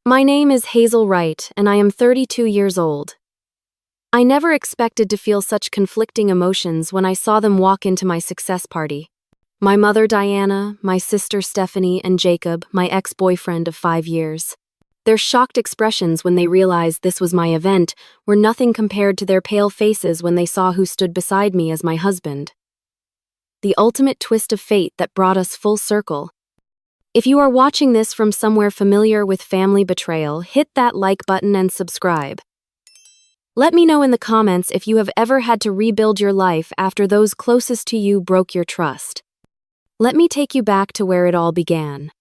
My name is Hazel Wright, and I am 32 years old. I never expected to feel such conflicting emotions when I saw them walk into my success party. My mother Diana, my sister Stephanie, and Jacob, my ex-boyfriend of 5 years. Their shocked expressions when they realized this was my event were nothing compared to their pale faces when they saw who stood beside me as my husband. The ultimate twist of fate that brought us full circle. If you are watching this from somewhere familiar with family betrayal, hit that like button and subscribe. Let me know in the comments if you have ever had to rebuild your life after those closest to you broke your trust. Let me take you back to where it all began.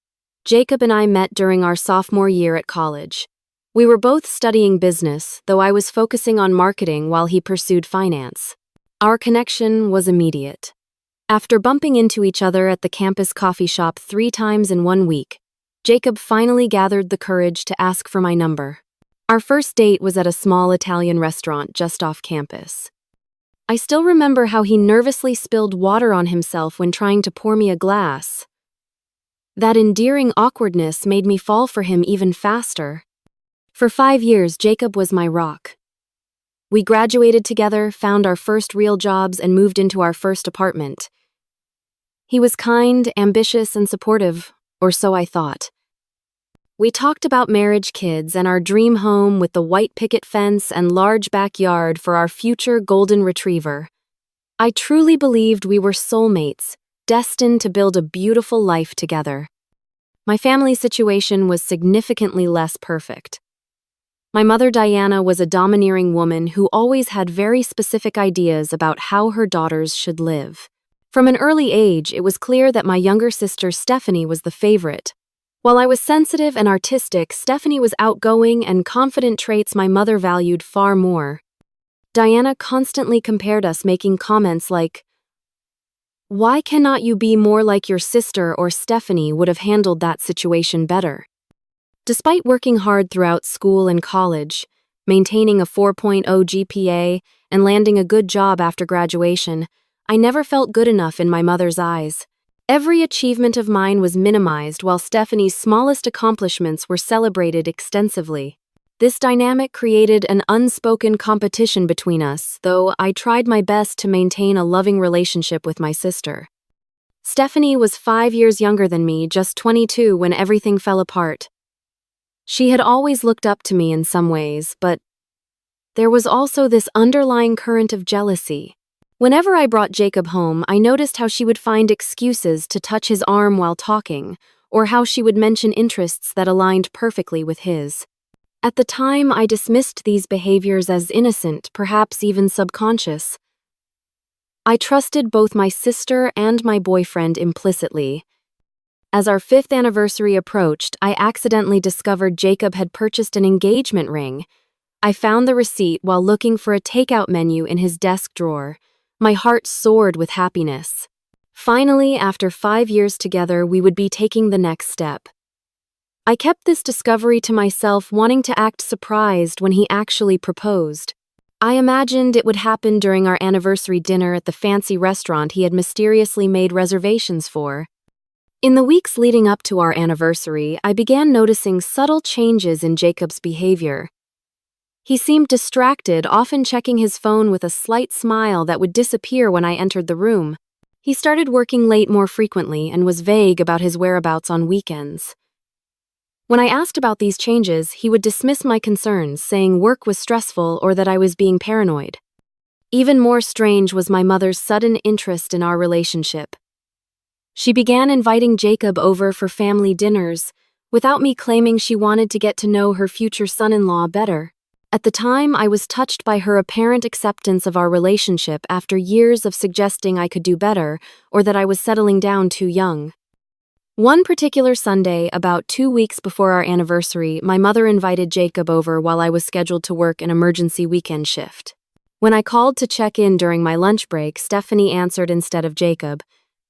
Jacob and I met during our sophomore year at college. We were both studying business, though I was focusing on marketing while he pursued finance. Our connection was immediate. After bumping into each other at the campus coffee shop 3 times in 1 week, Jacob finally gathered the courage to ask for my number. Our first date was at a small Italian restaurant just off campus. I still remember how he nervously spilled water on himself when trying to pour me a glass. That endearing awkwardness made me fall for him even faster. For 5 years, Jacob was my rock. We graduated together, found our first real jobs, and moved into our first apartment. He was kind, ambitious, and supportive, or so I thought. We talked about marriage, kids, and our dream home with the white picket fence and large backyard for our future golden retriever. I truly believed we were soulmates, destined to build a beautiful life together. My family situation was significantly less perfect. My mother Diana was a domineering woman who always had very specific ideas about how her daughters should live. From an early age, it was clear that my younger sister Stephanie was the favorite. While I was sensitive and artistic, Stephanie was outgoing and confident, traits my mother valued far more. Diana constantly compared us, making comments like, "Why cannot you be more like your sister?" or "Stephanie would have handled that situation better." Despite working hard throughout school and college, maintaining a 4.0 GPA, and landing a good job after graduation, I never felt good enough in my mother's eyes. Every achievement of mine was minimized while Stephanie's smallest accomplishments were celebrated extensively. This dynamic created an unspoken competition between us, though I tried my best to maintain a loving relationship with my sister. Stephanie was 5 years younger than me, just 22 when everything fell apart. She had always looked up to me in some ways, but there was also this underlying current of jealousy. Whenever I brought Jacob home, I noticed how she would find excuses to touch his arm while talking, or how she would mention interests that aligned perfectly with his. At the time, I dismissed these behaviors as innocent, perhaps even subconscious. I trusted both my sister and my boyfriend implicitly. As our 5th anniversary approached, I accidentally discovered Jacob had purchased an engagement ring. I found the receipt while looking for a takeout menu in his desk drawer. My heart soared with happiness. Finally, after 5 years together, we would be taking the next step. I kept this discovery to myself, wanting to act surprised when he actually proposed. I imagined it would happen during our anniversary dinner at the fancy restaurant he had mysteriously made reservations for. In the weeks leading up to our anniversary, I began noticing subtle changes in Jacob's behavior. He seemed distracted, often checking his phone with a slight smile that would disappear when I entered the room. He started working late more frequently and was vague about his whereabouts on weekends. When I asked about these changes, he would dismiss my concerns, saying work was stressful or that I was being paranoid. Even more strange was my mother's sudden interest in our relationship. She began inviting Jacob over for family dinners, without me claiming she wanted to get to know her future son-in-law better. At the time, I was touched by her apparent acceptance of our relationship after years of suggesting I could do better or that I was settling down too young. One particular Sunday, about 2 weeks before our anniversary, my mother invited Jacob over while I was scheduled to work an emergency weekend shift. When I called to check in during my lunch break, Stephanie answered instead of Jacob.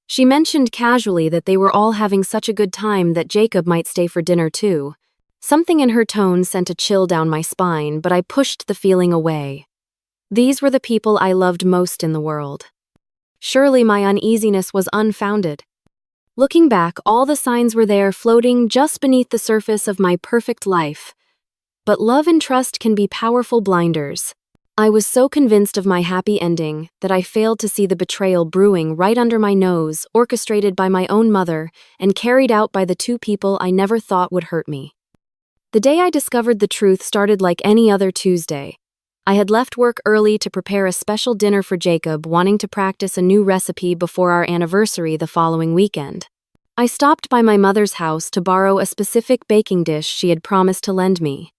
She mentioned casually that they were all having such a good time that Jacob might stay for dinner too. Something in her tone sent a chill down my spine, but I pushed the feeling away. These were the people I loved most in the world. Surely my uneasiness was unfounded. Looking back, all the signs were there floating just beneath the surface of my perfect life. But love and trust can be powerful blinders. I was so convinced of my happy ending that I failed to see the betrayal brewing right under my nose, orchestrated by my own mother and carried out by the two people I never thought would hurt me. The day I discovered the truth started like any other Tuesday. I had left work early to prepare a special dinner for Jacob, wanting to practice a new recipe before our anniversary the following weekend. I stopped by my mother's house to borrow a specific baking dish she had promised to lend me.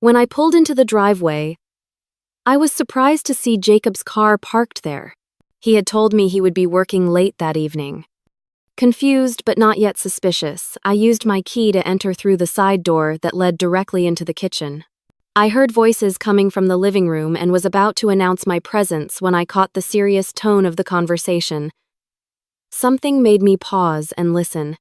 When I pulled into the driveway, I was surprised to see Jacob's car parked there. He had told me he would be working late that evening. Confused but not yet suspicious, I used my key to enter through the side door that led directly into the kitchen. I heard voices coming from the living room and was about to announce my presence when I caught the serious tone of the conversation. Something made me pause and listen.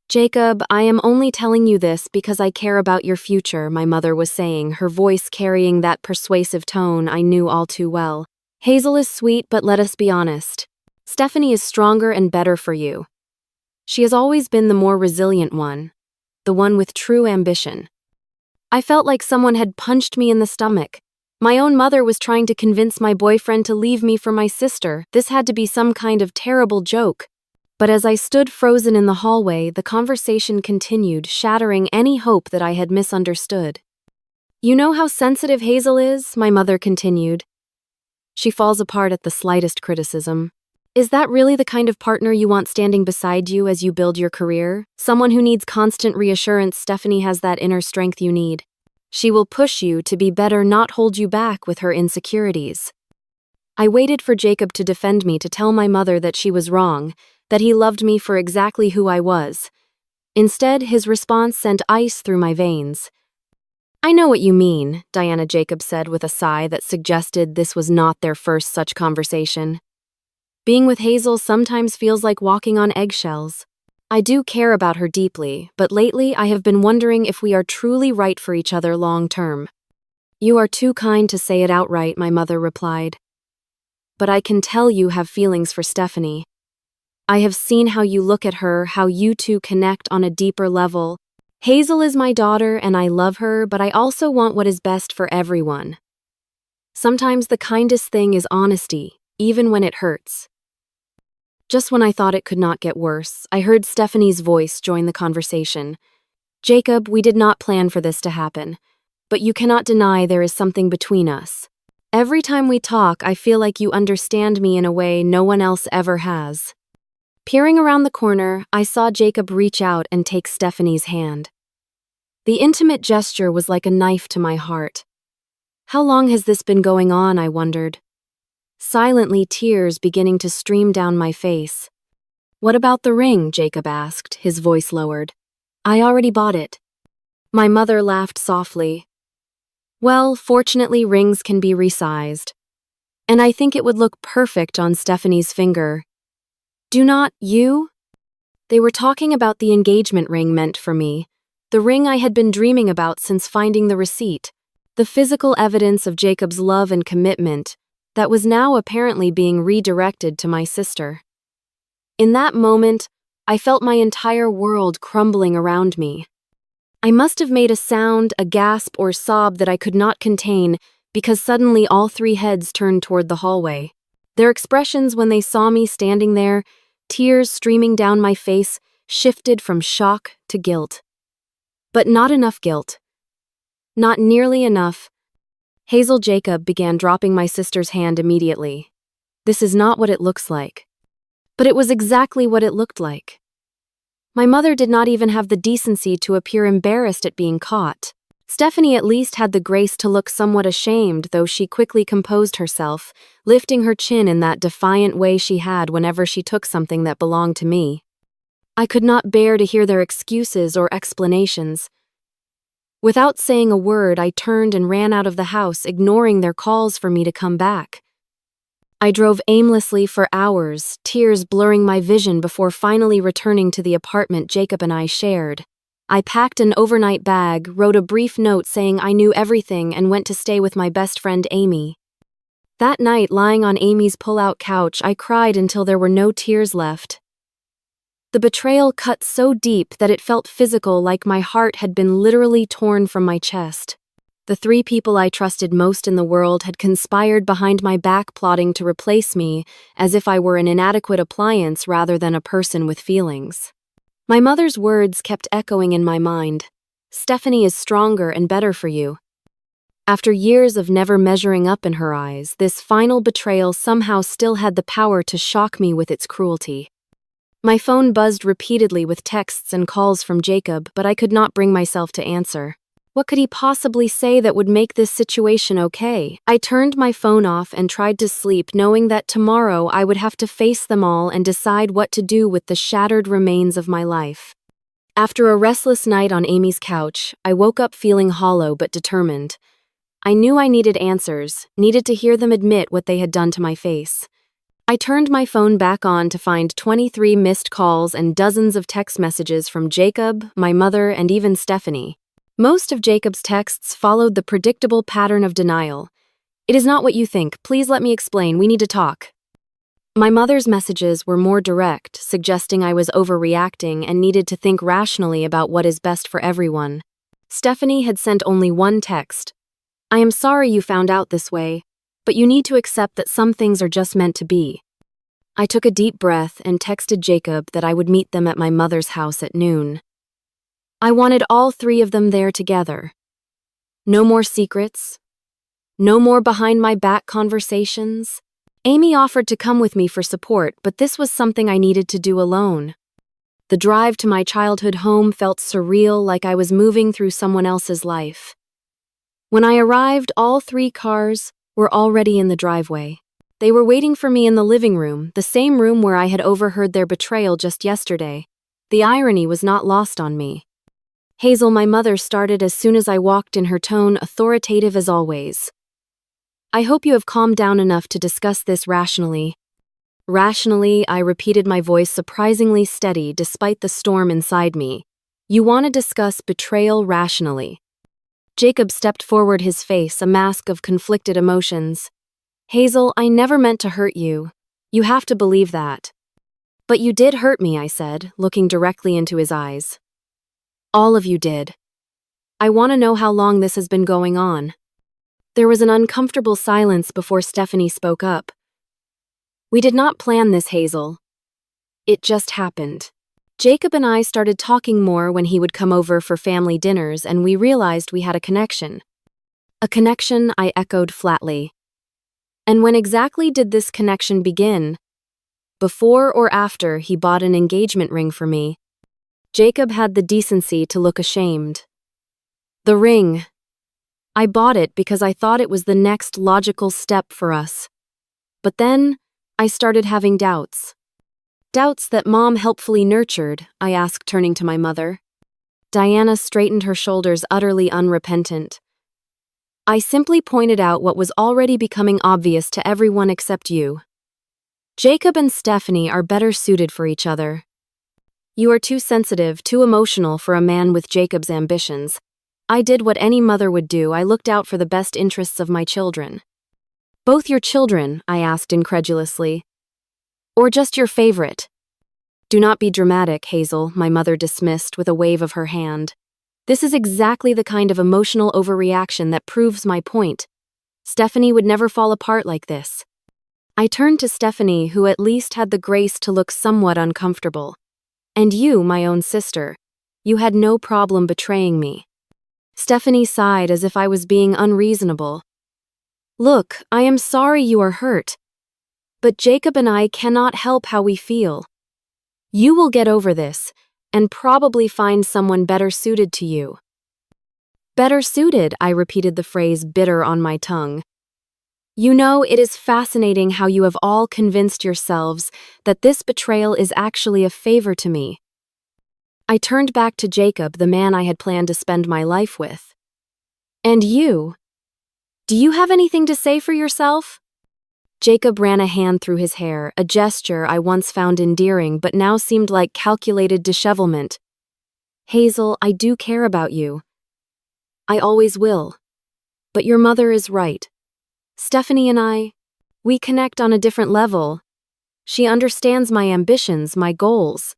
"Jacob, I am only telling you this because I care about your future," my mother was saying, her voice carrying that persuasive tone I knew all too well. "Hazel is sweet, but let us be honest. Stephanie is stronger and better for you. She has always been the more resilient one, the one with true ambition." I felt like someone had punched me in the stomach. My own mother was trying to convince my boyfriend to leave me for my sister. This had to be some kind of terrible joke. But as I stood frozen in the hallway, the conversation continued, shattering any hope that I had misunderstood. "You know how sensitive Hazel is?" my mother continued. "She falls apart at the slightest criticism. Is that really the kind of partner you want standing beside you as you build your career? Someone who needs constant reassurance? Stephanie has that inner strength you need. She will push you to be better, not hold you back with her insecurities." I waited for Jacob to defend me, to tell my mother that she was wrong, that he loved me for exactly who I was. Instead, his response sent ice through my veins. "I know what you mean," Diana Jacob said with a sigh that suggested this was not their first such conversation. "Being with Hazel sometimes feels like walking on eggshells. I do care about her deeply, but lately I have been wondering if we are truly right for each other long term." "You are too kind to say it outright," my mother replied. "But I can tell you have feelings for Stephanie. I have seen how you look at her, how you two connect on a deeper level. Hazel is my daughter and I love her, but I also want what is best for everyone. Sometimes the kindest thing is honesty, even when it hurts." Just when I thought it could not get worse, I heard Stephanie's voice join the conversation. "Jacob, we did not plan for this to happen, but you cannot deny there is something between us. Every time we talk, I feel like you understand me in a way no one else ever has." Peering around the corner, I saw Jacob reach out and take Stephanie's hand. The intimate gesture was like a knife to my heart. How long has this been going on, I wondered. Silently, tears beginning to stream down my face. "What about the ring?" Jacob asked, his voice lowered. "I already bought it." My mother laughed softly. "Well, fortunately, rings can be resized. And I think it would look perfect on Stephanie's finger. Do not you?" They were talking about the engagement ring meant for me, the ring I had been dreaming about since finding the receipt, the physical evidence of Jacob's love and commitment that was now apparently being redirected to my sister. In that moment, I felt my entire world crumbling around me. I must have made a sound, a gasp or sob that I could not contain, because suddenly all three heads turned toward the hallway. Their expressions when they saw me standing there, tears streaming down my face, shifted from shock to guilt. But not enough guilt. Not nearly enough. Hazel Jacob began dropping my sister's hand immediately. "This is not what it looks like." But it was exactly what it looked like. My mother did not even have the decency to appear embarrassed at being caught. Stephanie at least had the grace to look somewhat ashamed, though she quickly composed herself, lifting her chin in that defiant way she had whenever she took something that belonged to me. I could not bear to hear their excuses or explanations. Without saying a word, I turned and ran out of the house, ignoring their calls for me to come back. I drove aimlessly for hours, tears blurring my vision before finally returning to the apartment Jacob and I shared. I packed an overnight bag, wrote a brief note saying I knew everything, and went to stay with my best friend Amy. That night, lying on Amy's pull-out couch, I cried until there were no tears left. The betrayal cut so deep that it felt physical, like my heart had been literally torn from my chest. The three people I trusted most in the world had conspired behind my back, plotting to replace me, as if I were an inadequate appliance rather than a person with feelings. My mother's words kept echoing in my mind. Stephanie is stronger and better for you. After years of never measuring up in her eyes, this final betrayal somehow still had the power to shock me with its cruelty. My phone buzzed repeatedly with texts and calls from Jacob, but I could not bring myself to answer. What could he possibly say that would make this situation okay? I turned my phone off and tried to sleep, knowing that tomorrow I would have to face them all and decide what to do with the shattered remains of my life. After a restless night on Amy's couch, I woke up feeling hollow but determined. I knew I needed answers, needed to hear them admit what they had done to my face. I turned my phone back on to find 23 missed calls and dozens of text messages from Jacob, my mother, and even Stephanie. Most of Jacob's texts followed the predictable pattern of denial. "It is not what you think. Please let me explain. We need to talk." My mother's messages were more direct, suggesting I was overreacting and needed to think rationally about what is best for everyone. Stephanie had sent only one text. "I am sorry you found out this way, but you need to accept that some things are just meant to be." I took a deep breath and texted Jacob that I would meet them at my mother's house at noon. I wanted all three of them there together. No more secrets. No more behind-my-back conversations. Amy offered to come with me for support, but this was something I needed to do alone. The drive to my childhood home felt surreal, like I was moving through someone else's life. When I arrived, all three cars were already in the driveway. They were waiting for me in the living room, the same room where I had overheard their betrayal just yesterday. The irony was not lost on me. "Hazel," my mother started as soon as I walked in, her tone authoritative as always. "I hope you have calmed down enough to discuss this rationally." Rationally, I repeated, my voice surprisingly steady despite the storm inside me. "You want to discuss betrayal rationally?" Jacob stepped forward, his face a mask of conflicted emotions. "Hazel, I never meant to hurt you. You have to believe that." "But you did hurt me," I said, looking directly into his eyes. "All of you did. I want to know how long this has been going on." There was an uncomfortable silence before Stephanie spoke up. "We did not plan this, Hazel. It just happened." Jacob and I started talking more when he would come over for family dinners, and we realized we had a connection. "A connection?" I echoed flatly. "And when exactly did this connection begin? Before or after he bought an engagement ring for me?" Jacob had the decency to look ashamed. "The ring. I bought it because I thought it was the next logical step for us. But then, I started having doubts. Doubts that Mom helpfully nurtured," I asked, turning to my mother. Diana straightened her shoulders, utterly unrepentant. "I simply pointed out what was already becoming obvious to everyone except you. Jacob and Stephanie are better suited for each other. You are too sensitive, too emotional for a man with Jacob's ambitions. I did what any mother would do. I looked out for the best interests of my children." "Both your children?" I asked incredulously. "Or just your favorite?" "Do not be dramatic, Hazel," my mother dismissed with a wave of her hand. "This is exactly the kind of emotional overreaction that proves my point. Stephanie would never fall apart like this." I turned to Stephanie, who at least had the grace to look somewhat uncomfortable. "And you, my own sister, you had no problem betraying me." Stephanie sighed as if I was being unreasonable. "Look, I am sorry you are hurt. But Jacob and I cannot help how we feel. You will get over this, and probably find someone better suited to you." "Better suited," I repeated, the phrase bitter on my tongue. "You know, it is fascinating how you have all convinced yourselves that this betrayal is actually a favor to me." I turned back to Jacob, the man I had planned to spend my life with. "And you? Do you have anything to say for yourself?" Jacob ran a hand through his hair, a gesture I once found endearing but now seemed like calculated dishevelment. "Hazel, I do care about you. I always will. But your mother is right. Stephanie and we connect on a different level. She understands my ambitions, my goals.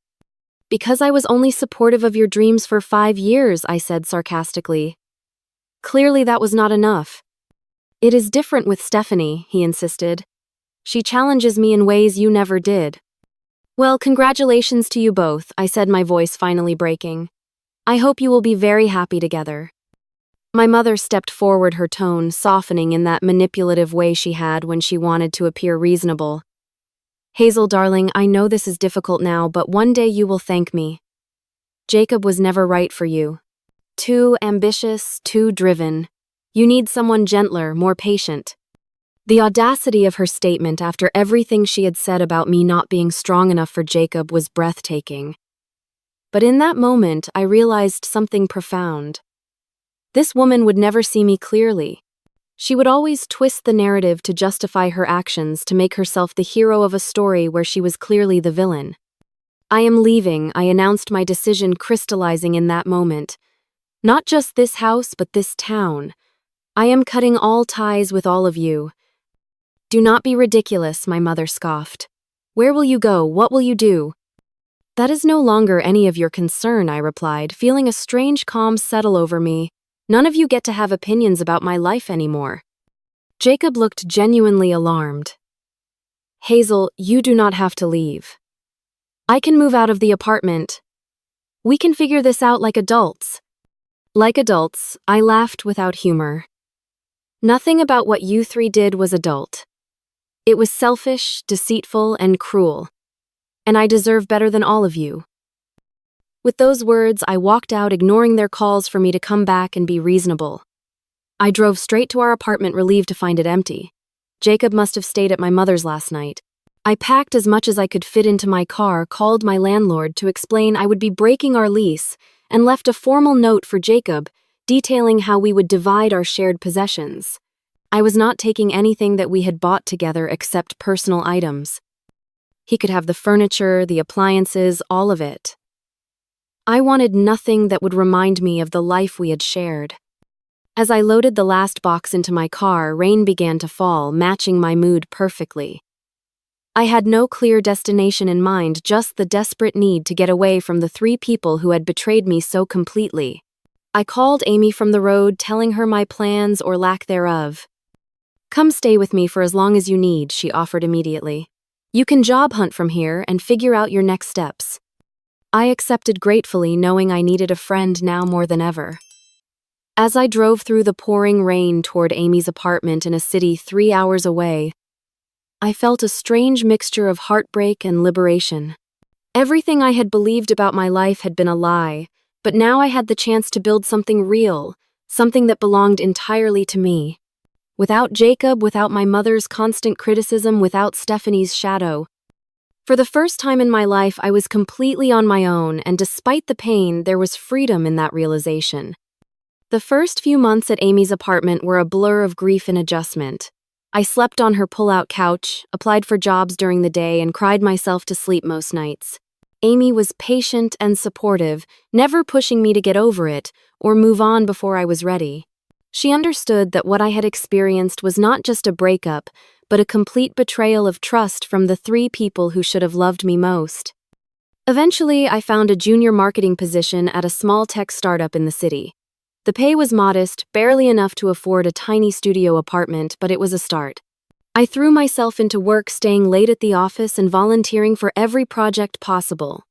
Because I was only supportive of your dreams for 5 years, I said sarcastically. Clearly that was not enough. It is different with Stephanie, he insisted. She challenges me in ways you never did. Well, congratulations to you both, I said, my voice finally breaking. I hope you will be very happy together. My mother stepped forward, her tone softening in that manipulative way she had when she wanted to appear reasonable. Hazel, darling, I know this is difficult now, but one day you will thank me. Jacob was never right for you. Too ambitious, too driven. You need someone gentler, more patient. The audacity of her statement after everything she had said about me not being strong enough for Jacob was breathtaking. But in that moment, I realized something profound. This woman would never see me clearly. She would always twist the narrative to justify her actions, to make herself the hero of a story where she was clearly the villain. I am leaving, I announced, my decision crystallizing in that moment. Not just this house, but this town. I am cutting all ties with all of you. Do not be ridiculous, my mother scoffed. Where will you go? What will you do? That is no longer any of your concern, I replied, feeling a strange calm settle over me. None of you get to have opinions about my life anymore. Jacob looked genuinely alarmed. Hazel, you do not have to leave. I can move out of the apartment. We can figure this out like adults. Like adults, I laughed without humor. Nothing about what you three did was adult. It was selfish, deceitful, and cruel. And I deserve better than all of you. With those words, I walked out, ignoring their calls for me to come back and be reasonable. I drove straight to our apartment, relieved to find it empty. Jacob must have stayed at my mother's last night. I packed as much as I could fit into my car, called my landlord to explain I would be breaking our lease, and left a formal note for Jacob, detailing how we would divide our shared possessions. I was not taking anything that we had bought together except personal items. He could have the furniture, the appliances, all of it. I wanted nothing that would remind me of the life we had shared. As I loaded the last box into my car, rain began to fall, matching my mood perfectly. I had no clear destination in mind, just the desperate need to get away from the three people who had betrayed me so completely. I called Amy from the road, telling her my plans or lack thereof. Come stay with me for as long as you need, she offered immediately. You can job hunt from here and figure out your next steps. I accepted gratefully, knowing I needed a friend now more than ever. As I drove through the pouring rain toward Amy's apartment in a city 3 hours away, I felt a strange mixture of heartbreak and liberation. Everything I had believed about my life had been a lie, but now I had the chance to build something real, something that belonged entirely to me. Without Jacob, without my mother's constant criticism, without Stephanie's shadow. For the first time in my life, I was completely on my own, and despite the pain, there was freedom in that realization. The first few months at Amy's apartment were a blur of grief and adjustment. I slept on her pull-out couch, applied for jobs during the day, and cried myself to sleep most nights. Amy was patient and supportive, never pushing me to get over it or move on before I was ready. She understood that what I had experienced was not just a breakup, but a complete betrayal of trust from the three people who should have loved me most. Eventually, I found a junior marketing position at a small tech startup in the city. The pay was modest, barely enough to afford a tiny studio apartment, but it was a start. I threw myself into work, staying late at the office and volunteering for every project possible.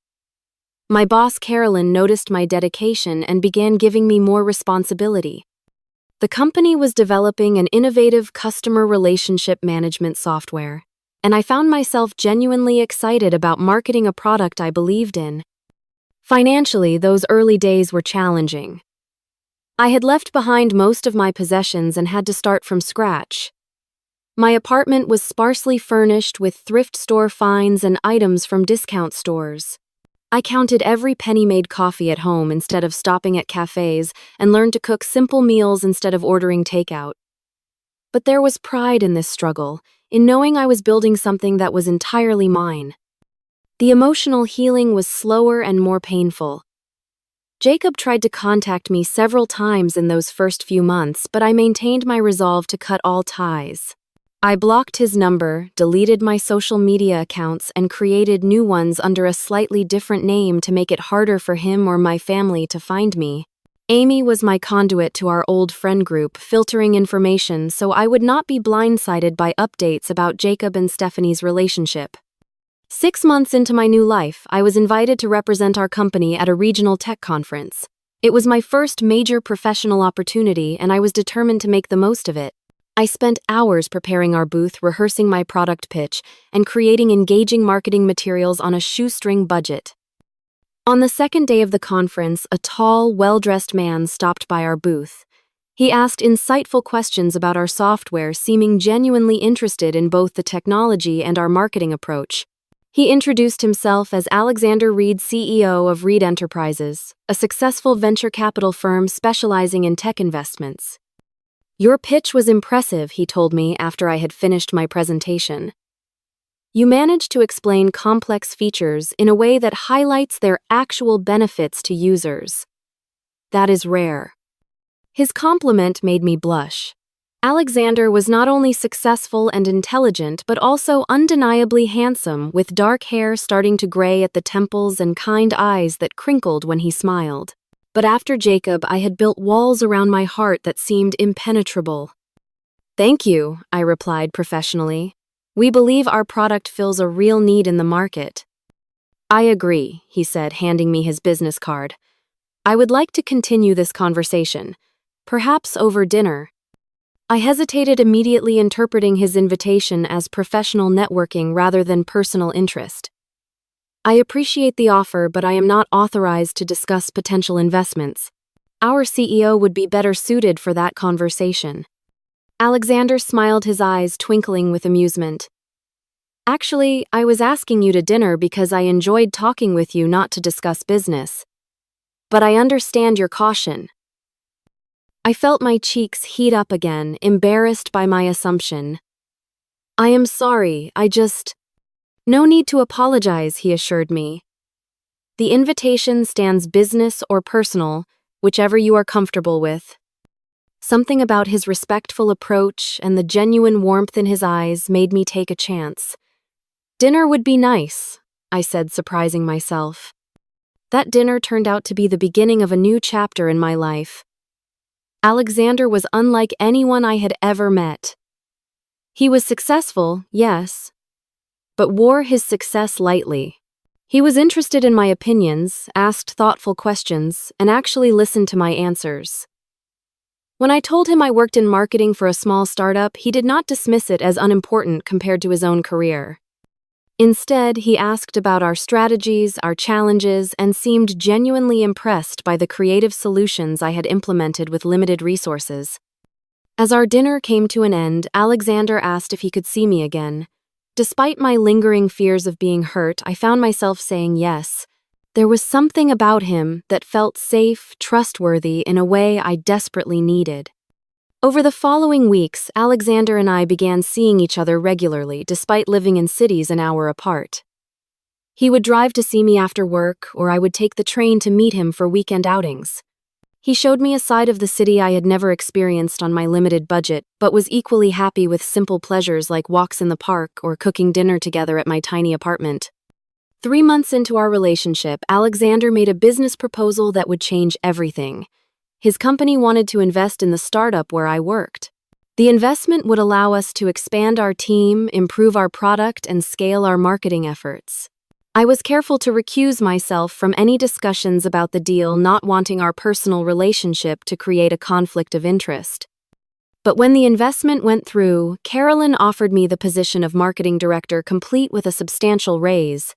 My boss, Carolyn, noticed my dedication and began giving me more responsibility. The company was developing an innovative customer relationship management software, and I found myself genuinely excited about marketing a product I believed in. Financially, those early days were challenging. I had left behind most of my possessions and had to start from scratch. My apartment was sparsely furnished with thrift store finds and items from discount stores. I counted every penny, made coffee at home instead of stopping at cafes, and learned to cook simple meals instead of ordering takeout. But there was pride in this struggle, in knowing I was building something that was entirely mine. The emotional healing was slower and more painful. Jacob tried to contact me several times in those first few months, but I maintained my resolve to cut all ties. I blocked his number, deleted my social media accounts, and created new ones under a slightly different name to make it harder for him or my family to find me. Amy was my conduit to our old friend group, filtering information so I would not be blindsided by updates about Jacob and Stephanie's relationship. 6 months into my new life, I was invited to represent our company at a regional tech conference. It was my first major professional opportunity, and I was determined to make the most of it. I spent hours preparing our booth, rehearsing my product pitch, and creating engaging marketing materials on a shoestring budget. On the second day of the conference, a tall, well-dressed man stopped by our booth. He asked insightful questions about our software, seeming genuinely interested in both the technology and our marketing approach. He introduced himself as Alexander Reed, CEO of Reed Enterprises, a successful venture capital firm specializing in tech investments. "Your pitch was impressive," he told me after I had finished my presentation. "You managed to explain complex features in a way that highlights their actual benefits to users. That is rare." His compliment made me blush. Alexander was not only successful and intelligent, but also undeniably handsome, with dark hair starting to gray at the temples and kind eyes that crinkled when he smiled. But after Jacob, I had built walls around my heart that seemed impenetrable. "Thank you," I replied professionally. "We believe our product fills a real need in the market." "I agree," he said, handing me his business card. "I would like to continue this conversation, perhaps over dinner." I hesitated, immediately interpreting his invitation as professional networking rather than personal interest. "I appreciate the offer, but I am not authorized to discuss potential investments. Our CEO would be better suited for that conversation." Alexander smiled, his eyes twinkling with amusement. "Actually, I was asking you to dinner because I enjoyed talking with you, not to discuss business. But I understand your caution." I felt my cheeks heat up again, embarrassed by my assumption. "I am sorry, No need to apologize," he assured me. "The invitation stands business or personal, whichever you are comfortable with." Something about his respectful approach and the genuine warmth in his eyes made me take a chance. "Dinner would be nice," I said, surprising myself. That dinner turned out to be the beginning of a new chapter in my life. Alexander was unlike anyone I had ever met. He was successful, yes, but wore his success lightly. He was interested in my opinions, asked thoughtful questions, and actually listened to my answers. When I told him I worked in marketing for a small startup, he did not dismiss it as unimportant compared to his own career. Instead, he asked about our strategies, our challenges, and seemed genuinely impressed by the creative solutions I had implemented with limited resources. As our dinner came to an end, Alexander asked if he could see me again. Despite my lingering fears of being hurt, I found myself saying yes. There was something about him that felt safe, trustworthy in a way I desperately needed. Over the following weeks, Alexander and I began seeing each other regularly, despite living in cities an hour apart. He would drive to see me after work, or I would take the train to meet him for weekend outings. He showed me a side of the city I had never experienced on my limited budget, but was equally happy with simple pleasures like walks in the park or cooking dinner together at my tiny apartment. 3 months into our relationship, Alexander made a business proposal that would change everything. His company wanted to invest in the startup where I worked. The investment would allow us to expand our team, improve our product, and scale our marketing efforts. I was careful to recuse myself from any discussions about the deal, not wanting our personal relationship to create a conflict of interest. But when the investment went through, Carolyn offered me the position of marketing director, complete with a substantial raise.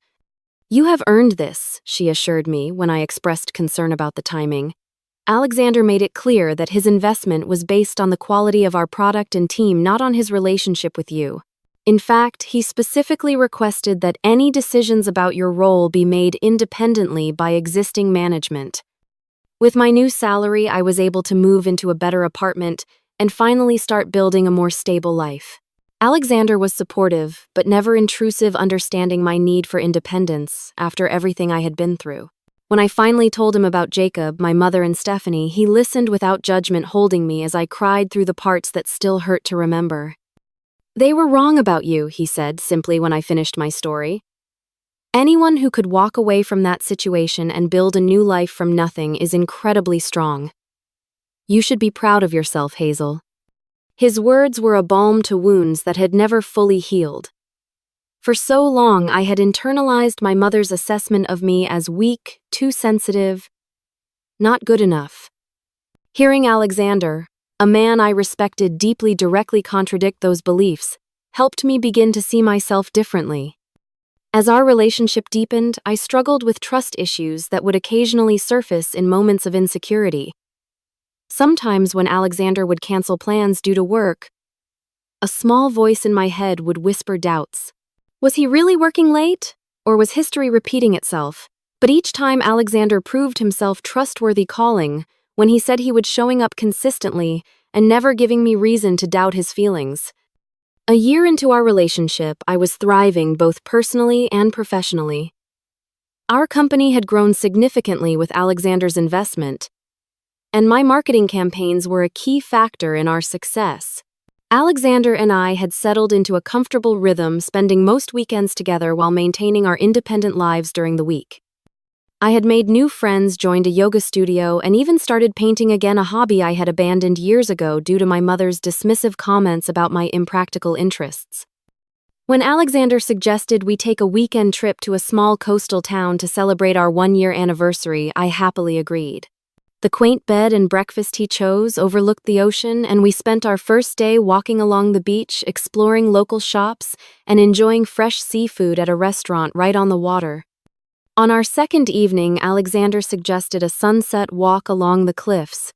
"You have earned this," she assured me when I expressed concern about the timing. Alexander made it clear that his investment was based on the quality of our product and team, not on his relationship with you. In fact, he specifically requested that any decisions about your role be made independently by existing management. With my new salary, I was able to move into a better apartment and finally start building a more stable life. Alexander was supportive, but never intrusive, understanding my need for independence after everything I had been through. When I finally told him about Jacob, my mother, and Stephanie, he listened without judgment, holding me as I cried through the parts that still hurt to remember. They were wrong about you, he said simply when I finished my story. Anyone who could walk away from that situation and build a new life from nothing is incredibly strong. You should be proud of yourself, Hazel. His words were a balm to wounds that had never fully healed. For so long, I had internalized my mother's assessment of me as weak, too sensitive, not good enough. Hearing Alexander, a man I respected deeply, directly contradict those beliefs, helped me begin to see myself differently. As our relationship deepened, I struggled with trust issues that would occasionally surface in moments of insecurity. Sometimes when Alexander would cancel plans due to work, a small voice in my head would whisper doubts. Was he really working late? Or was history repeating itself? But each time Alexander proved himself trustworthy, calling when he said he would, showing up consistently and never giving me reason to doubt his feelings. A year into our relationship, I was thriving both personally and professionally. Our company had grown significantly with Alexander's investment, and my marketing campaigns were a key factor in our success. Alexander and I had settled into a comfortable rhythm, spending most weekends together while maintaining our independent lives during the week. I had made new friends, joined a yoga studio, and even started painting again, a hobby I had abandoned years ago due to my mother's dismissive comments about my impractical interests. When Alexander suggested we take a weekend trip to a small coastal town to celebrate our one-year anniversary, I happily agreed. The quaint bed and breakfast he chose overlooked the ocean, and we spent our first day walking along the beach, exploring local shops, and enjoying fresh seafood at a restaurant right on the water. On our second evening, Alexander suggested a sunset walk along the cliffs.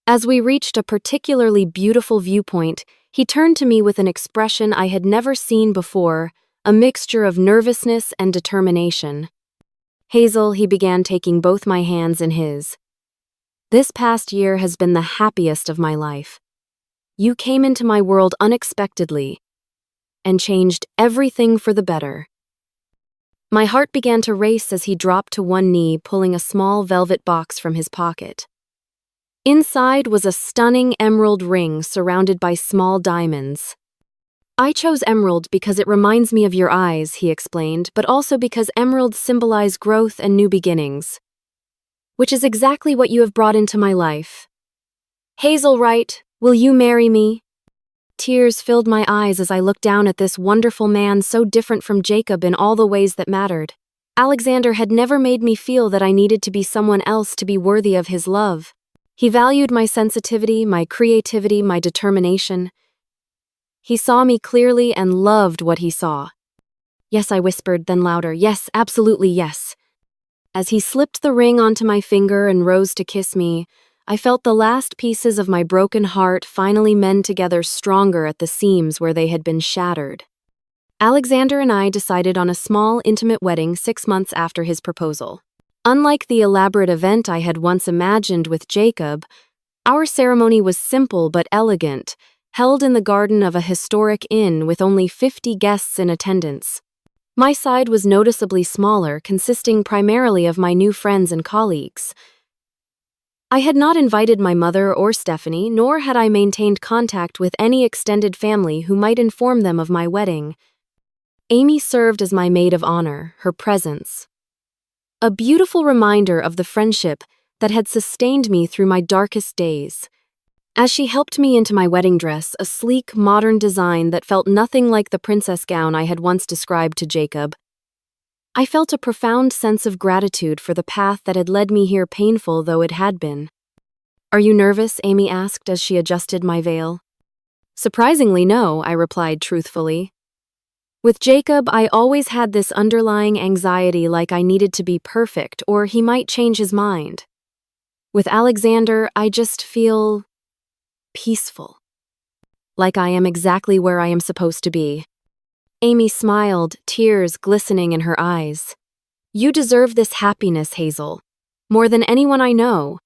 As we reached a particularly beautiful viewpoint, he turned to me with an expression I had never seen before, a mixture of nervousness and determination. Hazel, he began, taking both my hands in his. This past year has been the happiest of my life. You came into my world unexpectedly and changed everything for the better. My heart began to race as he dropped to one knee, pulling a small velvet box from his pocket. Inside was a stunning emerald ring surrounded by small diamonds. I chose emerald because it reminds me of your eyes, he explained, but also because emeralds symbolize growth and new beginnings. Which is exactly what you have brought into my life. Hazel Wright, will you marry me? Tears filled my eyes as I looked down at this wonderful man, so different from Jacob in all the ways that mattered. Alexander had never made me feel that I needed to be someone else to be worthy of his love. He valued my sensitivity, my creativity, my determination. He saw me clearly and loved what he saw. Yes, I whispered, then louder, yes, absolutely yes. As he slipped the ring onto my finger and rose to kiss me, I felt the last pieces of my broken heart finally mend together stronger at the seams where they had been shattered. Alexander and I decided on a small, intimate wedding 6 months after his proposal. Unlike the elaborate event I had once imagined with Jacob, our ceremony was simple but elegant, held in the garden of a historic inn with only 50 guests in attendance. My side was noticeably smaller, consisting primarily of my new friends and colleagues. I had not invited my mother or Stephanie, nor had I maintained contact with any extended family who might inform them of my wedding. Amy served as my maid of honor, her presence. A beautiful reminder of the friendship that had sustained me through my darkest days. As she helped me into my wedding dress, a sleek, modern design that felt nothing like the princess gown I had once described to Jacob, I felt a profound sense of gratitude for the path that had led me here, painful though it had been. Are you nervous? Amy asked as she adjusted my veil. Surprisingly, no, I replied truthfully. With Jacob, I always had this underlying anxiety, like I needed to be perfect or he might change his mind. With Alexander, I just feel peaceful. Like I am exactly where I am supposed to be. Amy smiled, tears glistening in her eyes. You deserve this happiness, Hazel. More than anyone I know.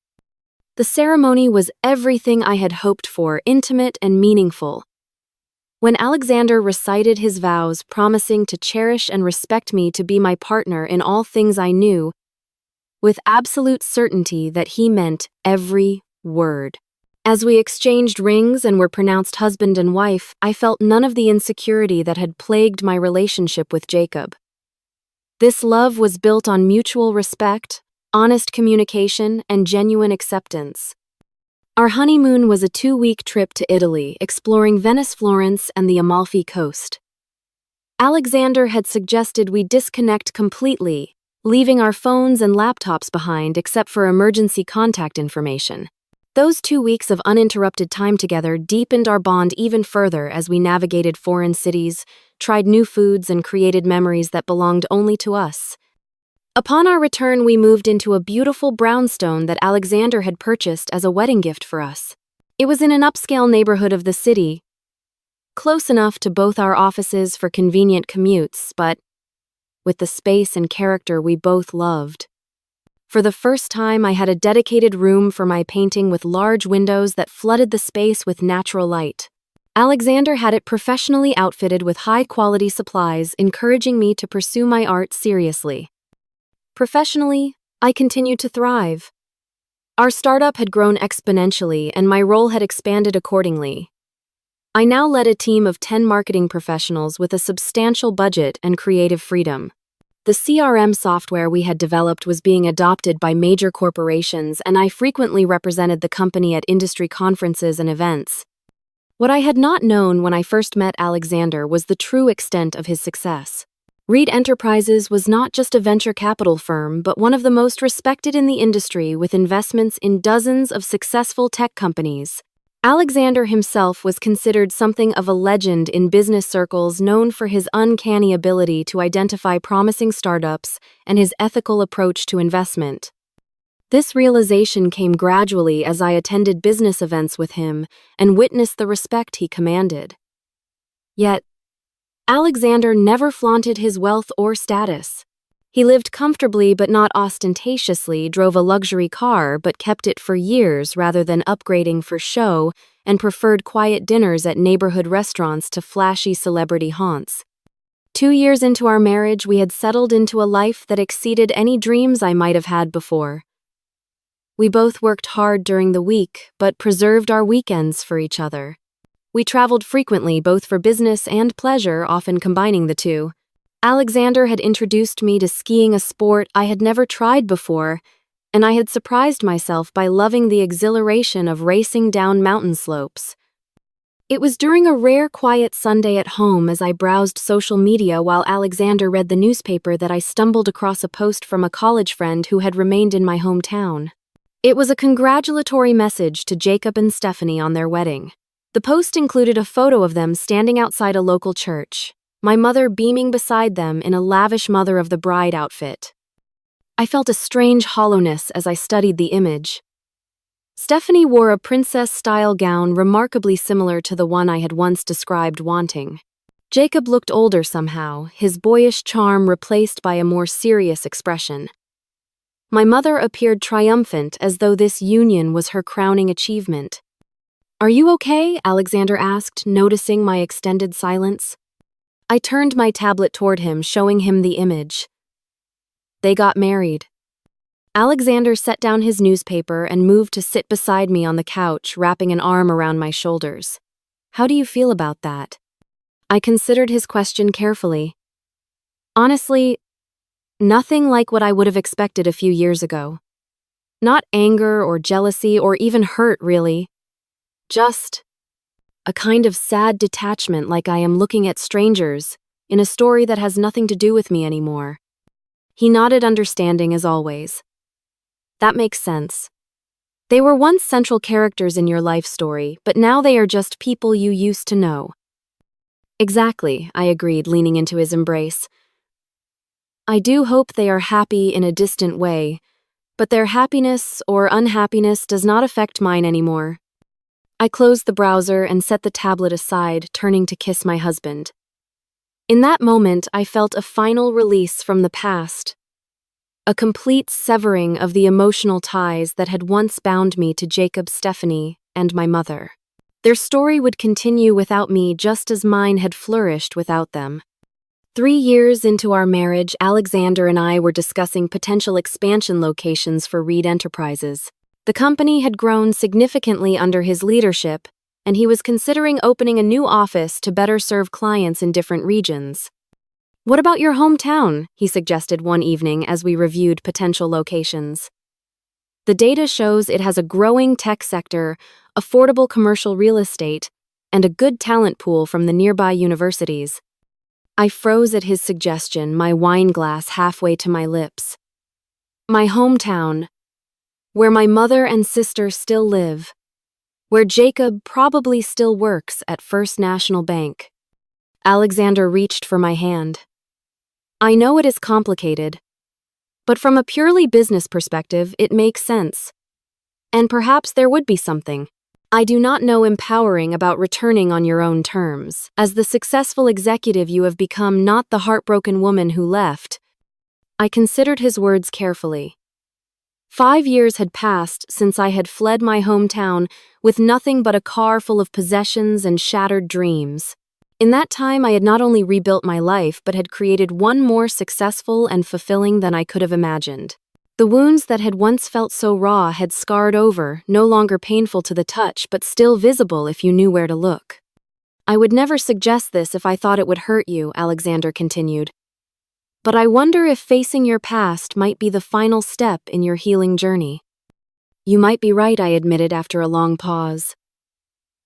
The ceremony was everything I had hoped for, intimate and meaningful. When Alexander recited his vows, promising to cherish and respect me, to be my partner in all things, I knew, with absolute certainty, that he meant every word. As we exchanged rings and were pronounced husband and wife, I felt none of the insecurity that had plagued my relationship with Jacob. This love was built on mutual respect, honest communication, and genuine acceptance. Our honeymoon was a 2-week trip to Italy, exploring Venice, Florence, and the Amalfi Coast. Alexander had suggested we disconnect completely, leaving our phones and laptops behind except for emergency contact information. Those 2 weeks of uninterrupted time together deepened our bond even further as we navigated foreign cities, tried new foods, and created memories that belonged only to us. Upon our return, we moved into a beautiful brownstone that Alexander had purchased as a wedding gift for us. It was in an upscale neighborhood of the city, close enough to both our offices for convenient commutes, but with the space and character we both loved. For the first time, I had a dedicated room for my painting with large windows that flooded the space with natural light. Alexander had it professionally outfitted with high-quality supplies, encouraging me to pursue my art seriously. Professionally, I continued to thrive. Our startup had grown exponentially, and my role had expanded accordingly. I now led a team of 10 marketing professionals with a substantial budget and creative freedom. The CRM software we had developed was being adopted by major corporations, and I frequently represented the company at industry conferences and events. What I had not known when I first met Alexander was the true extent of his success. Reed Enterprises was not just a venture capital firm, but one of the most respected in the industry, with investments in dozens of successful tech companies. Alexander himself was considered something of a legend in business circles, known for his uncanny ability to identify promising startups and his ethical approach to investment. This realization came gradually as I attended business events with him and witnessed the respect he commanded. Yet, Alexander never flaunted his wealth or status. He lived comfortably but not ostentatiously, drove a luxury car but kept it for years rather than upgrading for show, and preferred quiet dinners at neighborhood restaurants to flashy celebrity haunts. 2 years into our marriage, we had settled into a life that exceeded any dreams I might have had before. We both worked hard during the week, but preserved our weekends for each other. We traveled frequently, both for business and pleasure, often combining the two. Alexander had introduced me to skiing, a sport I had never tried before, and I had surprised myself by loving the exhilaration of racing down mountain slopes. It was during a rare quiet Sunday at home as I browsed social media while Alexander read the newspaper that I stumbled across a post from a college friend who had remained in my hometown. It was a congratulatory message to Jacob and Stephanie on their wedding. The post included a photo of them standing outside a local church, my mother beaming beside them in a lavish mother of the bride outfit. I felt a strange hollowness as I studied the image. Stephanie wore a princess-style gown remarkably similar to the one I had once described wanting. Jacob looked older somehow, his boyish charm replaced by a more serious expression. My mother appeared triumphant, as though this union was her crowning achievement. "Are you okay?" Alexander asked, noticing my extended silence. I turned my tablet toward him, showing him the image. They got married. Alexander set down his newspaper and moved to sit beside me on the couch, wrapping an arm around my shoulders. "How do you feel about that?" I considered his question carefully. Honestly, nothing like what I would have expected a few years ago. Not anger or jealousy or even hurt, really. Just a kind of sad detachment, like I am looking at strangers in a story that has nothing to do with me anymore. He nodded, understanding as always. "That makes sense. They were once central characters in your life story, but now they are just people you used to know." "Exactly," I agreed, leaning into his embrace. "I do hope they are happy in a distant way, but their happiness or unhappiness does not affect mine anymore." I closed the browser and set the tablet aside, turning to kiss my husband. In that moment, I felt a final release from the past, a complete severing of the emotional ties that had once bound me to Jacob, Stephanie, and my mother. Their story would continue without me, just as mine had flourished without them. 3 years into our marriage, Alexander and I were discussing potential expansion locations for Reed Enterprises. The company had grown significantly under his leadership, and he was considering opening a new office to better serve clients in different regions. "What about your hometown?" he suggested one evening as we reviewed potential locations. "The data shows it has a growing tech sector, affordable commercial real estate, and a good talent pool from the nearby universities." I froze at his suggestion, my wine glass halfway to my lips. My hometown, where my mother and sister still live, where Jacob probably still works at First National Bank. Alexander reached for my hand. "I know it is complicated, but from a purely business perspective, it makes sense. And perhaps there would be something I do not know empowering about returning on your own terms. As the successful executive you have become, not the heartbroken woman who left." I considered his words carefully. 5 years had passed since I had fled my hometown with nothing but a car full of possessions and shattered dreams. In that time, I had not only rebuilt my life, but had created one more successful and fulfilling than I could have imagined. The wounds that had once felt so raw had scarred over, no longer painful to the touch, but still visible if you knew where to look. "I would never suggest this if I thought it would hurt you," Alexander continued. "But I wonder if facing your past might be the final step in your healing journey." "You might be right," I admitted after a long pause.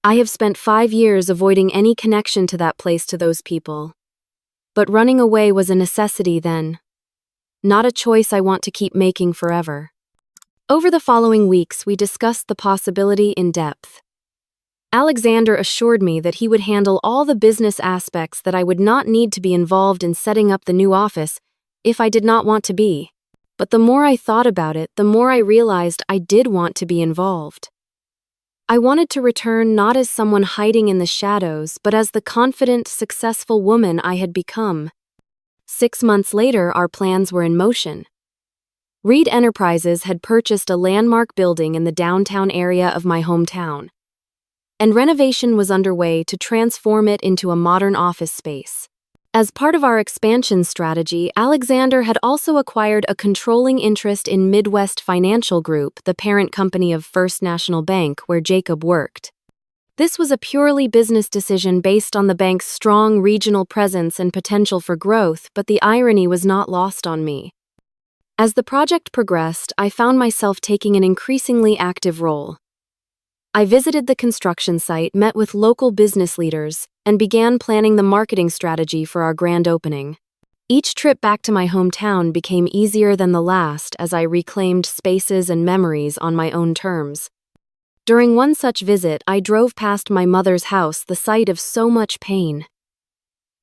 "I have spent 5 years avoiding any connection to that place, to those people. But running away was a necessity then. Not a choice I want to keep making forever." Over the following weeks, we discussed the possibility in depth. Alexander assured me that he would handle all the business aspects, that I would not need to be involved in setting up the new office if I did not want to be. But the more I thought about it, the more I realized I did want to be involved. I wanted to return not as someone hiding in the shadows, but as the confident, successful woman I had become. 6 months later, our plans were in motion. Reed Enterprises had purchased a landmark building in the downtown area of my hometown, and renovation was underway to transform it into a modern office space. As part of our expansion strategy, Alexander had also acquired a controlling interest in Midwest Financial Group, the parent company of First National Bank, where Jacob worked. This was a purely business decision based on the bank's strong regional presence and potential for growth, but the irony was not lost on me. As the project progressed, I found myself taking an increasingly active role. I visited the construction site, met with local business leaders, and began planning the marketing strategy for our grand opening. Each trip back to my hometown became easier than the last as I reclaimed spaces and memories on my own terms. During one such visit, I drove past my mother's house, the site of so much pain.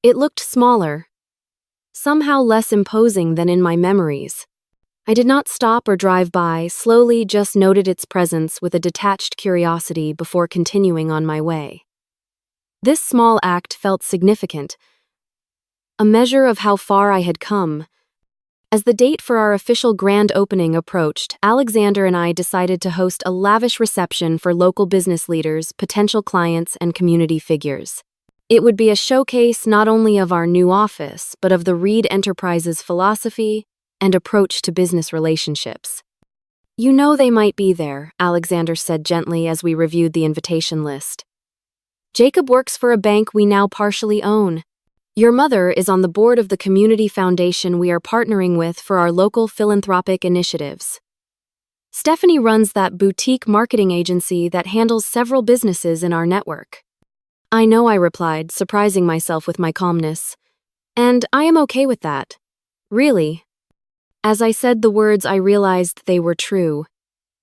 It looked smaller, somehow less imposing than in my memories. I did not stop or drive by, slowly just noted its presence with a detached curiosity before continuing on my way. This small act felt significant, a measure of how far I had come. As the date for our official grand opening approached, Alexander and I decided to host a lavish reception for local business leaders, potential clients, and community figures. It would be a showcase not only of our new office, but of the Reed Enterprises philosophy and approach to business relationships. "You know they might be there," Alexander said gently as we reviewed the invitation list. "Jacob works for a bank we now partially own. Your mother is on the board of the community foundation we are partnering with for our local philanthropic initiatives. Stephanie runs that boutique marketing agency that handles several businesses in our network." "I know," I replied, surprising myself with my calmness. "And I am okay with that. Really." As I said the words, I realized they were true.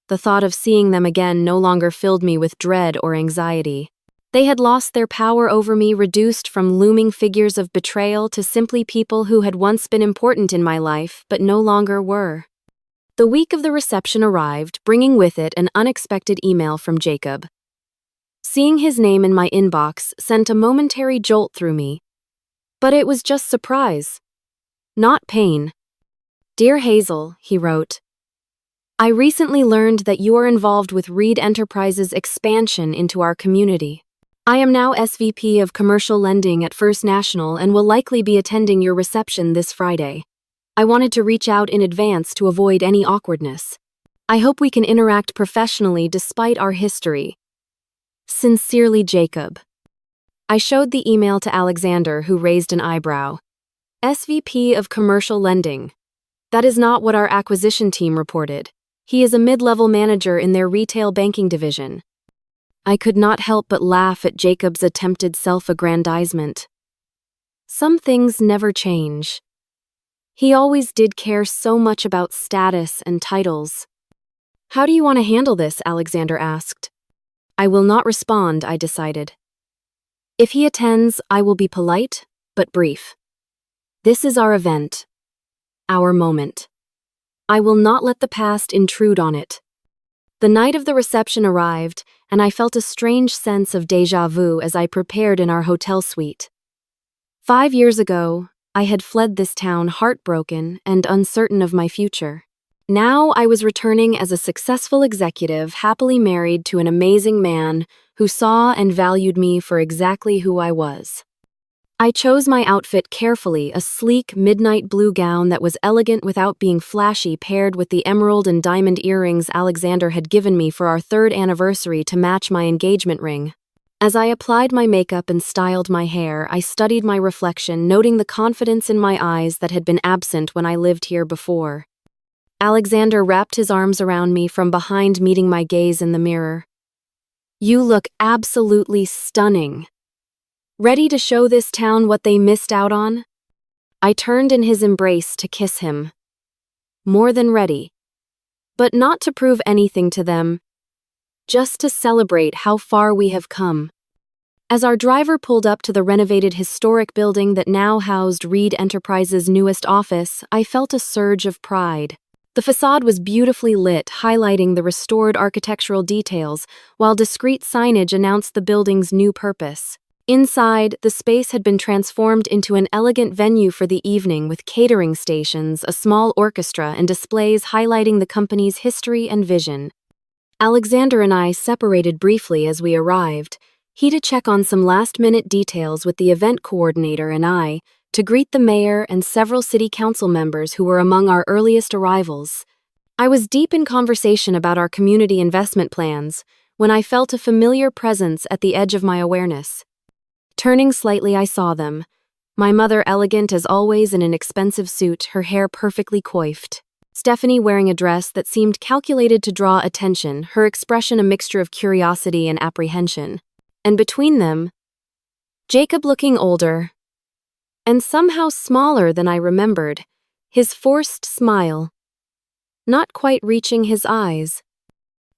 The thought of seeing them again no longer filled me with dread or anxiety. They had lost their power over me, reduced from looming figures of betrayal to simply people who had once been important in my life but no longer were. The week of the reception arrived, bringing with it an unexpected email from Jacob. Seeing his name in my inbox sent a momentary jolt through me. But it was just surprise, not pain. "Dear Hazel," he wrote, "I recently learned that you are involved with Reed Enterprises' expansion into our community. I am now SVP of Commercial Lending at First National and will likely be attending your reception this Friday. I wanted to reach out in advance to avoid any awkwardness. I hope we can interact professionally despite our history. Sincerely, Jacob. I showed the email to Alexander, who raised an eyebrow. SVP of Commercial Lending. That is not what our acquisition team reported. He is a mid-level manager in their retail banking division. I could not help but laugh at Jacob's attempted self-aggrandizement. Some things never change. He always did care so much about status and titles. How do you want to handle this? Alexander asked. I will not respond, I decided. If he attends, I will be polite, but brief. This is our event. Our moment. I will not let the past intrude on it. The night of the reception arrived, and I felt a strange sense of déjà vu as I prepared in our hotel suite. 5 years ago, I had fled this town heartbroken and uncertain of my future. Now I was returning as a successful executive, happily married to an amazing man who saw and valued me for exactly who I was. I chose my outfit carefully, a sleek midnight blue gown that was elegant without being flashy, paired with the emerald and diamond earrings Alexander had given me for our 3rd anniversary to match my engagement ring. As I applied my makeup and styled my hair, I studied my reflection, noting the confidence in my eyes that had been absent when I lived here before. Alexander wrapped his arms around me from behind, meeting my gaze in the mirror. You look absolutely stunning. Ready to show this town what they missed out on? I turned in his embrace to kiss him. More than ready. But not to prove anything to them, just to celebrate how far we have come. As our driver pulled up to the renovated historic building that now housed Reed Enterprises' newest office, I felt a surge of pride. The facade was beautifully lit, highlighting the restored architectural details, while discreet signage announced the building's new purpose. Inside, the space had been transformed into an elegant venue for the evening with catering stations, a small orchestra, and displays highlighting the company's history and vision. Alexander and I separated briefly as we arrived, he to check on some last-minute details with the event coordinator and I to greet the mayor and several city council members who were among our earliest arrivals. I was deep in conversation about our community investment plans when I felt a familiar presence at the edge of my awareness. Turning slightly, I saw them. My mother, elegant as always in an expensive suit, her hair perfectly coiffed. Stephanie wearing a dress that seemed calculated to draw attention, her expression a mixture of curiosity and apprehension. And between them, Jacob looking older, and somehow smaller than I remembered, his forced smile not quite reaching his eyes.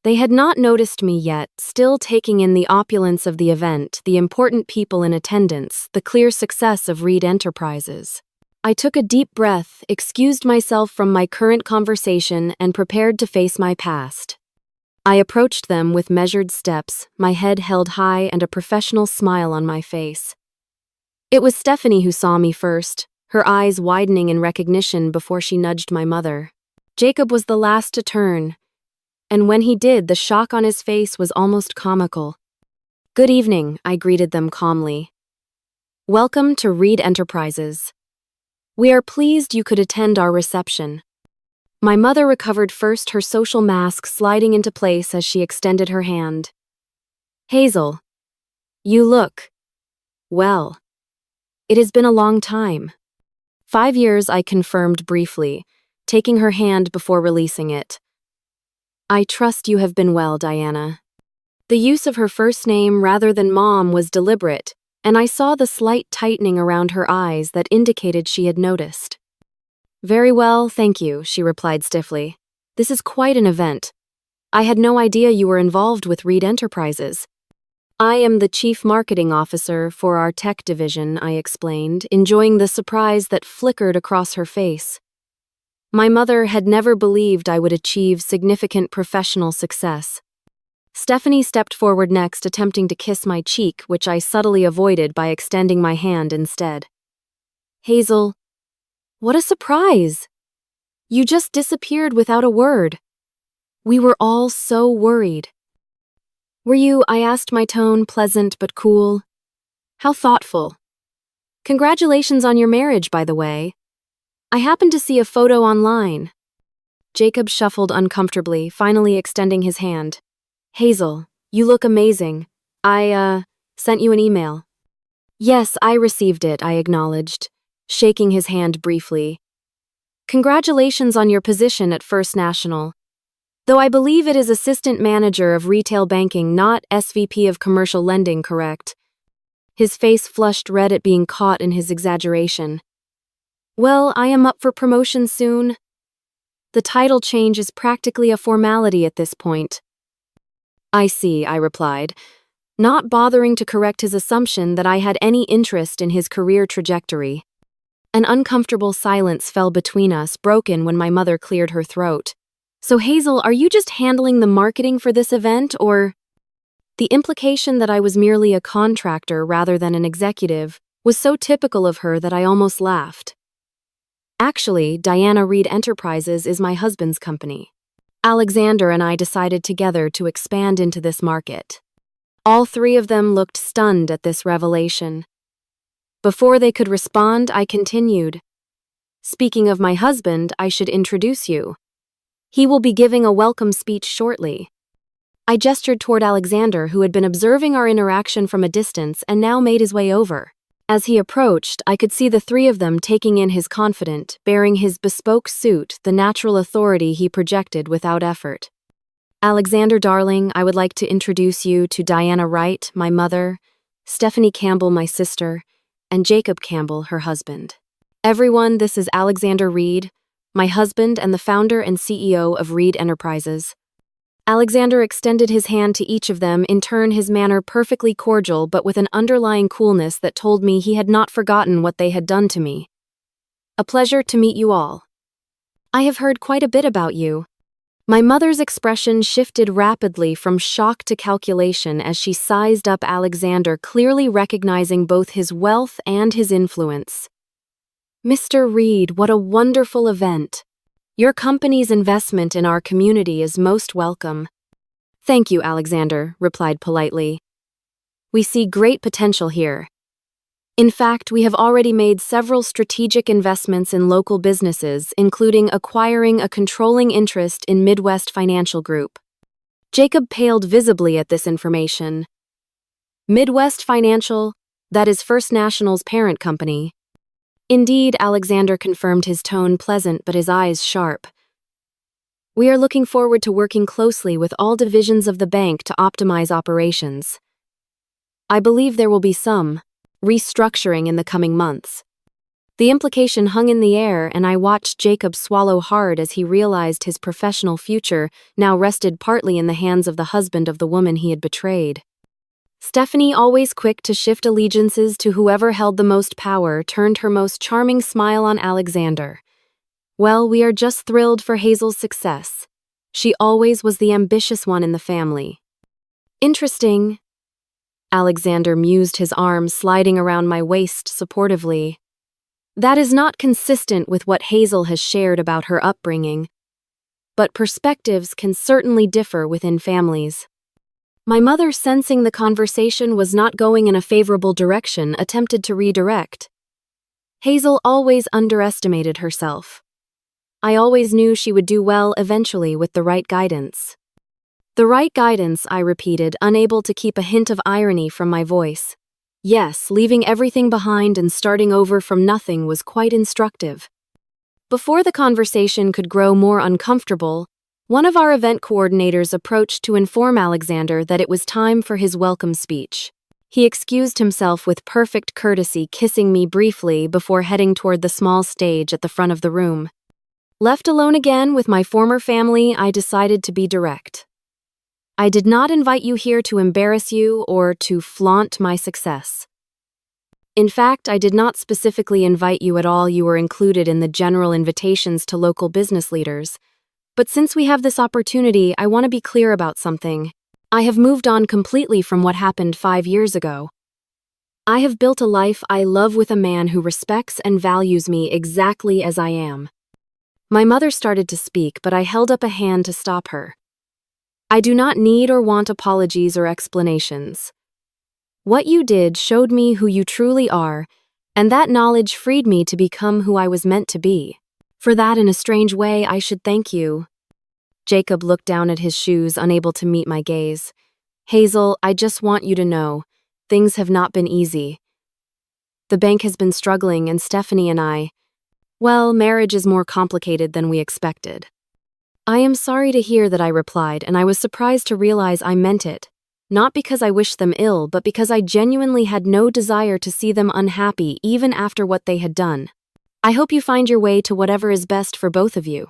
They had not noticed me yet, still taking in the opulence of the event, the important people in attendance, the clear success of Reed Enterprises. I took a deep breath, excused myself from my current conversation, and prepared to face my past. I approached them with measured steps, my head held high and a professional smile on my face. It was Stephanie who saw me first, her eyes widening in recognition before she nudged my mother. Jacob was the last to turn, and when he did, the shock on his face was almost comical. Good evening, I greeted them calmly. Welcome to Reed Enterprises. We are pleased you could attend our reception. My mother recovered first, her social mask sliding into place as she extended her hand. Hazel, you look well. It has been a long time. 5 years, I confirmed briefly, taking her hand before releasing it. I trust you have been well, Diana. The use of her first name rather than Mom was deliberate, and I saw the slight tightening around her eyes that indicated she had noticed. Very well, thank you, she replied stiffly. This is quite an event. I had no idea you were involved with Reed Enterprises. I am the Chief Marketing Officer for our tech division, I explained, enjoying the surprise that flickered across her face. My mother had never believed I would achieve significant professional success. Stephanie stepped forward next, attempting to kiss my cheek, which I subtly avoided by extending my hand instead. Hazel, what a surprise! You just disappeared without a word. We were all so worried. Were you? I asked, my tone pleasant but cool. How thoughtful. Congratulations on your marriage, by the way. I happened to see a photo online. Jacob shuffled uncomfortably, finally extending his hand. Hazel, you look amazing. I sent you an email. Yes, I received it, I acknowledged, shaking his hand briefly. Congratulations on your position at First National. Though I believe it is Assistant Manager of Retail Banking, not SVP of Commercial Lending, correct? His face flushed red at being caught in his exaggeration. Well, I am up for promotion soon. The title change is practically a formality at this point. I see, I replied, not bothering to correct his assumption that I had any interest in his career trajectory. An uncomfortable silence fell between us, broken when my mother cleared her throat. So Hazel, are you just handling the marketing for this event, or? The implication that I was merely a contractor rather than an executive was so typical of her that I almost laughed. Actually, Diana Reed Enterprises is my husband's company. Alexander and I decided together to expand into this market. All three of them looked stunned at this revelation. Before they could respond, I continued. Speaking of my husband, I should introduce you. He will be giving a welcome speech shortly. I gestured toward Alexander, who had been observing our interaction from a distance and now made his way over. As he approached, I could see the three of them taking in his confident, bearing his bespoke suit, the natural authority he projected without effort. Alexander, darling, I would like to introduce you to Diana Wright, my mother, Stephanie Campbell, my sister, and Jacob Campbell, her husband. Everyone, this is Alexander Reed, my husband and the founder and CEO of Reed Enterprises. Alexander extended his hand to each of them, in turn his manner perfectly cordial but with an underlying coolness that told me he had not forgotten what they had done to me. A pleasure to meet you all. I have heard quite a bit about you. My mother's expression shifted rapidly from shock to calculation as she sized up Alexander, clearly recognizing both his wealth and his influence. Mr. Reed, what a wonderful event. Your company's investment in our community is most welcome. Thank you, Alexander, replied politely. We see great potential here. In fact, we have already made several strategic investments in local businesses, including acquiring a controlling interest in Midwest Financial Group. Jacob paled visibly at this information. Midwest Financial, that is First National's parent company. Indeed, Alexander confirmed, his tone pleasant but his eyes sharp. We are looking forward to working closely with all divisions of the bank to optimize operations. I believe there will be some restructuring in the coming months. The implication hung in the air, and I watched Jacob swallow hard as he realized his professional future now rested partly in the hands of the husband of the woman he had betrayed. Stephanie, always quick to shift allegiances to whoever held the most power, turned her most charming smile on Alexander. Well, we are just thrilled for Hazel's success. She always was the ambitious one in the family. Interesting. Alexander mused, his arm sliding around my waist supportively. That is not consistent with what Hazel has shared about her upbringing. But perspectives can certainly differ within families. My mother, sensing the conversation was not going in a favorable direction, attempted to redirect. Hazel always underestimated herself. I always knew she would do well eventually with the right guidance. The right guidance, I repeated, unable to keep a hint of irony from my voice. Yes, leaving everything behind and starting over from nothing was quite instructive. Before the conversation could grow more uncomfortable, one of our event coordinators approached to inform Alexander that it was time for his welcome speech. He excused himself with perfect courtesy, kissing me briefly before heading toward the small stage at the front of the room. Left alone again with my former family, I decided to be direct. I did not invite you here to embarrass you or to flaunt my success. In fact, I did not specifically invite you at all. You were included in the general invitations to local business leaders. But since we have this opportunity, I want to be clear about something. I have moved on completely from what happened 5 years ago. I have built a life I love with a man who respects and values me exactly as I am. My mother started to speak, but I held up a hand to stop her. I do not need or want apologies or explanations. What you did showed me who you truly are, and that knowledge freed me to become who I was meant to be. For that, in a strange way, I should thank you. Jacob looked down at his shoes, unable to meet my gaze. Hazel, I just want you to know, things have not been easy. The bank has been struggling, and Stephanie and I, well, marriage is more complicated than we expected. I am sorry to hear that, I replied, and I was surprised to realize I meant it. Not because I wished them ill, but because I genuinely had no desire to see them unhappy even after what they had done. I hope you find your way to whatever is best for both of you.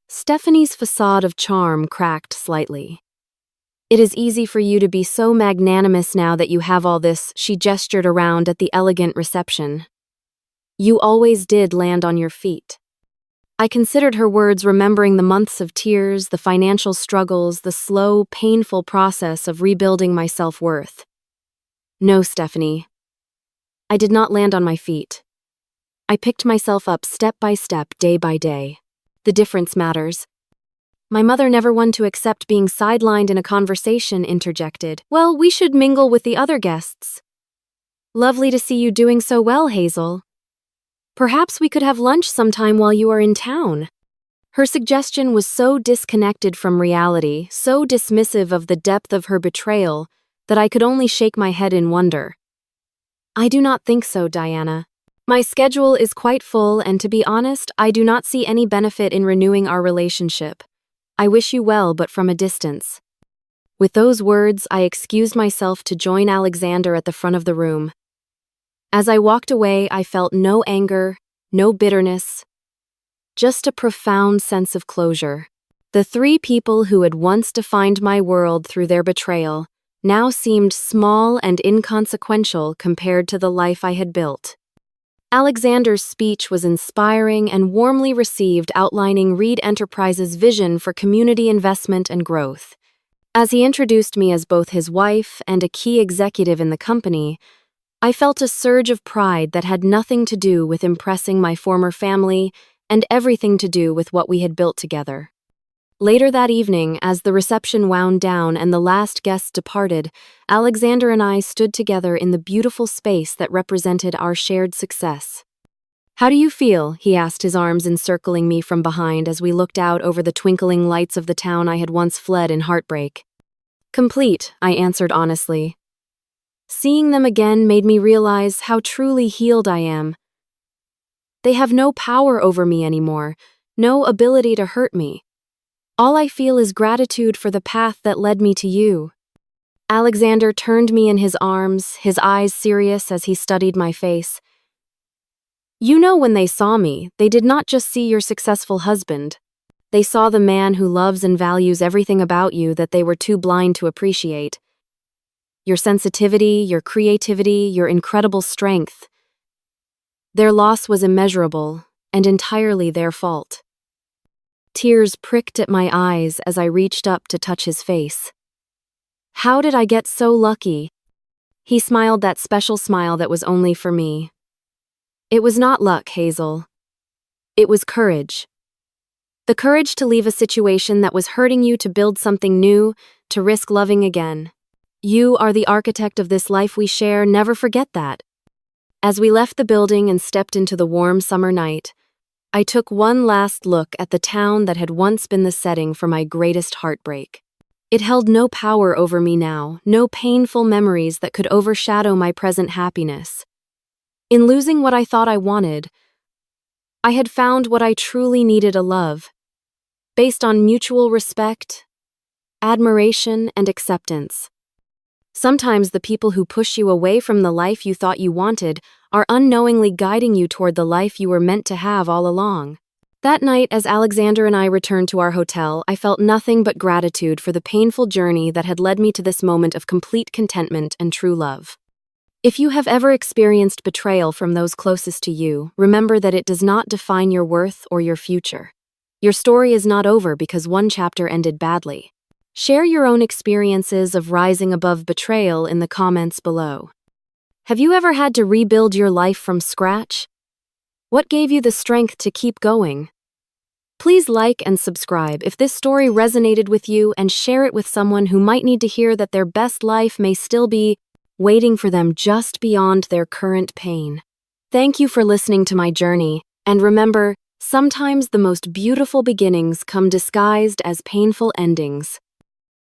Stephanie's facade of charm cracked slightly. It is easy for you to be so magnanimous now that you have all this, she gestured around at the elegant reception. You always did land on your feet. I considered her words, remembering the months of tears, the financial struggles, the slow, painful process of rebuilding my self-worth. No, Stephanie. I did not land on my feet. I picked myself up step by step, day by day. The difference matters. My mother, never one to accept being sidelined in a conversation, interjected. Well, we should mingle with the other guests. Lovely to see you doing so well, Hazel. Perhaps we could have lunch sometime while you are in town. Her suggestion was so disconnected from reality, so dismissive of the depth of her betrayal, that I could only shake my head in wonder. I do not think so, Diana. My schedule is quite full, and to be honest, I do not see any benefit in renewing our relationship. I wish you well, but from a distance. With those words, I excused myself to join Alexander at the front of the room. As I walked away, I felt no anger, no bitterness, just a profound sense of closure. The three people who had once defined my world through their betrayal now seemed small and inconsequential compared to the life I had built. Alexander's speech was inspiring and warmly received, outlining Reed Enterprises' vision for community investment and growth. As he introduced me as both his wife and a key executive in the company, I felt a surge of pride that had nothing to do with impressing my former family and everything to do with what we had built together. Later that evening, as the reception wound down and the last guests departed, Alexander and I stood together in the beautiful space that represented our shared success. How do you feel? He asked, his arms encircling me from behind as we looked out over the twinkling lights of the town I had once fled in heartbreak. Complete, I answered honestly. Seeing them again made me realize how truly healed I am. They have no power over me anymore, no ability to hurt me. All I feel is gratitude for the path that led me to you. Alexander turned me in his arms, his eyes serious as he studied my face. You know, when they saw me, they did not just see your successful husband. They saw the man who loves and values everything about you that they were too blind to appreciate. Your sensitivity, your creativity, your incredible strength. Their loss was immeasurable and entirely their fault. Tears pricked at my eyes as I reached up to touch his face. How did I get so lucky? He smiled, that special smile that was only for me. It was not luck, Hazel. It was courage. The courage to leave a situation that was hurting you to build something new, to risk loving again. You are the architect of this life we share, never forget that. As we left the building and stepped into the warm summer night, I took one last look at the town that had once been the setting for my greatest heartbreak. It held no power over me now, no painful memories that could overshadow my present happiness. In losing what I thought I wanted, I had found what I truly needed: a love, based on mutual respect, admiration, and acceptance. Sometimes the people who push you away from the life you thought you wanted are unknowingly guiding you toward the life you were meant to have all along. That night, as Alexander and I returned to our hotel, I felt nothing but gratitude for the painful journey that had led me to this moment of complete contentment and true love. If you have ever experienced betrayal from those closest to you, remember that it does not define your worth or your future. Your story is not over because one chapter ended badly. Share your own experiences of rising above betrayal in the comments below. Have you ever had to rebuild your life from scratch? What gave you the strength to keep going? Please like and subscribe if this story resonated with you, and share it with someone who might need to hear that their best life may still be waiting for them just beyond their current pain. Thank you for listening to my journey, and remember, Sometimes the most beautiful beginnings come disguised as painful endings.